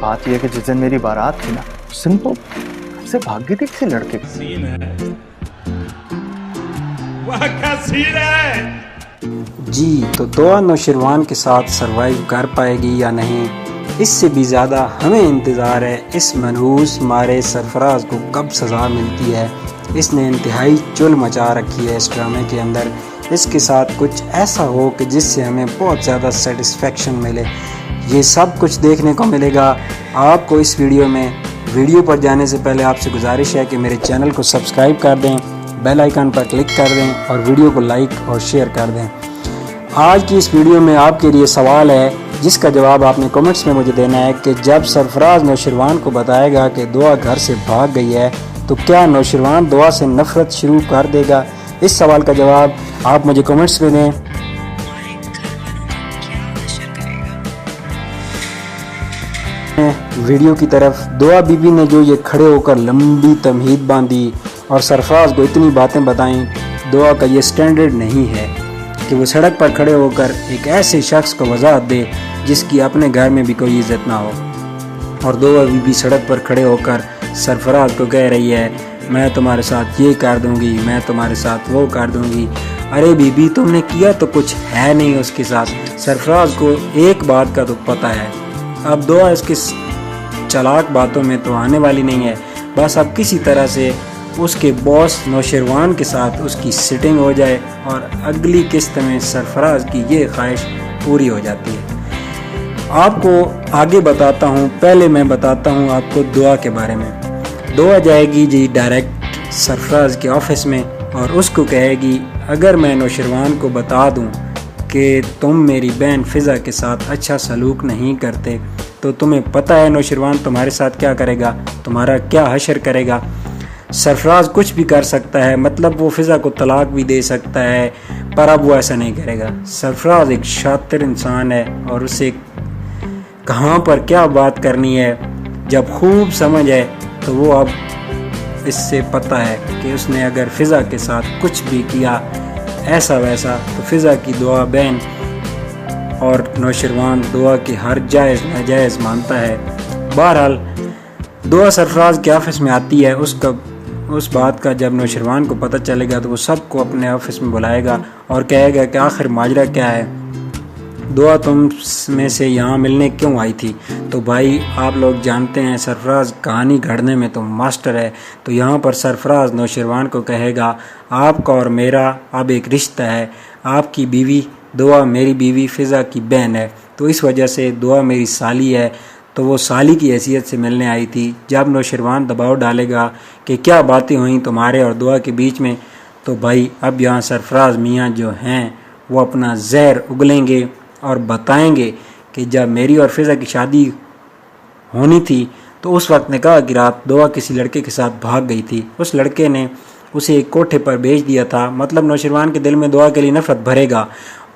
बात यह है कि जिस दिन मेरी बारात थी ना, उस दिन तो घर से भाग गई थी किसी लड़के की। सीन है, वह क्या सीन है। जी तो दुआ नौशरवान के साथ सरवाइव कर पाएगी या नहीं, इससे भी ज़्यादा हमें इंतज़ार है इस मनहूस मारे सरफराज को कब सज़ा मिलती है। इसने इंतहाई चुल मचा रखी है इस ड्रामे के अंदर। इसके साथ कुछ ऐसा हो कि जिससे हमें बहुत ज़्यादा सेटिस्फेक्शन मिले, ये सब कुछ देखने को मिलेगा आपको इस वीडियो में। वीडियो पर जाने से पहले आपसे गुजारिश है कि मेरे चैनल को सब्सक्राइब कर दें, बेल आइकन पर क्लिक कर दें और वीडियो को लाइक और शेयर कर दें। आज की इस वीडियो में आपके लिए सवाल है जिसका जवाब आपने कमेंट्स में मुझे देना है कि जब सरफराज नौशरवान को बताएगा कि दुआ घर से भाग गई है तो क्या नौशरवान दुआ से नफरत शुरू कर देगा। इस सवाल का जवाब आप मुझे कमेंट्स में दें। वीडियो की तरफ दुआ बीबी ने जो ये खड़े होकर लंबी तमहीद बांधी और सरफराज को इतनी बातें बताईं, दुआ का ये स्टैंडर्ड नहीं है कि वो सड़क पर खड़े होकर एक ऐसे शख्स को वजाहत दे जिसकी अपने घर में भी कोई इज्जत ना हो। और दुआ बीबी सड़क पर खड़े होकर सरफराज को कह रही है मैं तुम्हारे साथ ये कर दूंगी, मैं तुम्हारे साथ वो कर दूंगी। अरे बीबी तुमने किया तो कुछ है नहीं उसके साथ। सरफराज को एक बात का तो पता है, अब दुआ इसकी चालाक बातों में तो आने वाली नहीं है। बस अब किसी तरह से उसके बॉस नौशरवान के साथ उसकी सिटिंग हो जाए और अगली किस्त में सरफराज की ये ख्वाहिश पूरी हो जाती है। आपको आगे बताता हूँ, पहले मैं बताता हूँ आपको दुआ के बारे में। दुआ जाएगी जी डायरेक्ट सरफराज के ऑफिस में और उसको कहेगी अगर मैं नौशरवान को बता दूँ कि तुम मेरी बहन फ़िज़ा के साथ अच्छा सलूक नहीं करते तो तुम्हें पता है नौशरवान तुम्हारे साथ क्या करेगा, तुम्हारा क्या हशर करेगा। सरफराज कुछ भी कर सकता है, मतलब वो फ़िज़ा को तलाक भी दे सकता है, पर अब वो ऐसा नहीं करेगा। सरफराज एक शातिर इंसान है और उसे कहाँ पर क्या बात करनी है जब खूब समझ है तो वो अब इससे पता है कि उसने अगर फ़िज़ा के साथ कुछ भी किया ऐसा वैसा तो फ़िज़ा की दुआ बहन और नौशरवान दुआ की हर जायज़ नाजायज़ मानता है। बहरहाल दुआ सरफराज के ऑफिस में आती है। उस बात का जब नौशरवान को पता चलेगा तो वो सबको अपने ऑफिस में बुलाएगा और कहेगा कि आखिर माजरा क्या है, दुआ तुम में से यहाँ मिलने क्यों आई थी। तो भाई आप लोग जानते हैं सरफराज कहानी गढ़ने में तो मास्टर है। तो यहाँ पर सरफराज नौशरवान को कहेगा आपका और मेरा अब एक रिश्ता है, आपकी बीवी दुआ मेरी बीवी फ़िज़ा की बहन है, तो इस वजह से दुआ मेरी साली है, तो वो साली की हैसियत से मिलने आई थी। जब नौशरवान दबाव डालेगा कि क्या बातें हुई तुम्हारे और दुआ के बीच में, तो भाई अब यहाँ सरफराज मियाँ जो हैं वो अपना जहर उगलेंगे और बताएंगे कि जब मेरी और फ़िज़ा की शादी होनी थी तो उस वक्त निकाह की रात दुआ किसी लड़के के साथ भाग गई थी। उस लड़के ने उसे एक कोठे पर भेज दिया था, मतलब नौशरवान के दिल में दुआ के लिए नफरत भरेगा।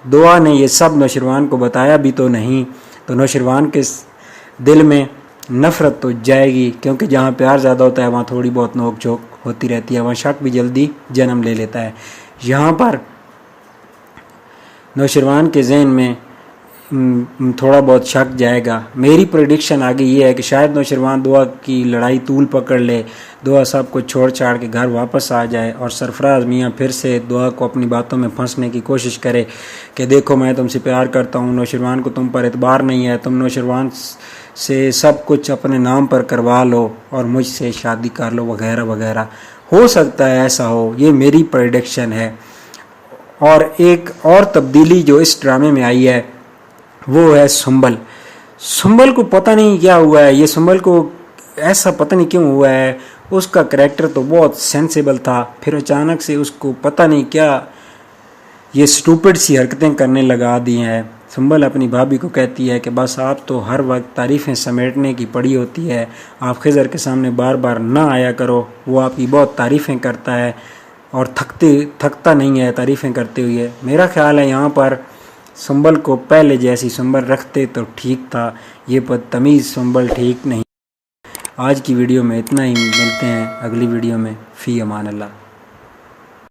दुआ ने ये सब नौशरवान को बताया भी तो नहीं, तो नौशरवान के दिल में नफ़रत तो जाएगी, क्योंकि जहाँ प्यार ज़्यादा होता है वहाँ थोड़ी बहुत नोक झोंक होती रहती है, वहाँ शक भी जल्दी जन्म ले लेता है। यहाँ पर नौशरवान के जहन में थोड़ा बहुत शक जाएगा। मेरी प्रेडिक्शन आगे ये है कि शायद नौशरवान दुआ की लड़ाई तूल पकड़ ले, दुआ सब को छोड़ छाड़ के घर वापस आ जाए और सरफराज मियाँ फिर से दुआ को अपनी बातों में फंसने की कोशिश करे कि देखो मैं तुमसे प्यार करता हूँ, नौशरवान को तुम पर एतबार नहीं है, तुम नौशरवान से सब कुछ अपने नाम पर करवा लो और मुझसे शादी कर लो वगैरह वगैरह। हो सकता है ऐसा हो, ये मेरी प्रेडिक्शन है। और एक और तब्दीली जो इस ड्रामे में आई है वो है सुंबल को पता नहीं क्या हुआ है, ये सुंबल को ऐसा पता नहीं क्यों हुआ है। उसका करैक्टर तो बहुत सेंसिबल था, फिर अचानक से उसको पता नहीं क्या ये स्टूपिड सी हरकतें करने लगा दी हैं। सुंबल अपनी भाभी को कहती है कि बस आप तो हर वक्त तारीफ़ें समेटने की पड़ी होती है, आप खिज़र के सामने बार बार ना आया करो, वो आपकी बहुत तारीफ़ें करता है और थकता नहीं है तारीफ़ें करते हुए। मेरा ख्याल है यहाँ पर सुंबल को पहले जैसी सुंबल रखते तो ठीक था, ये बदतमीज़ सुंबल ठीक नहीं। आज की वीडियो में इतना ही, मिलते हैं अगली वीडियो में। फ़ी अमान अल्लाह।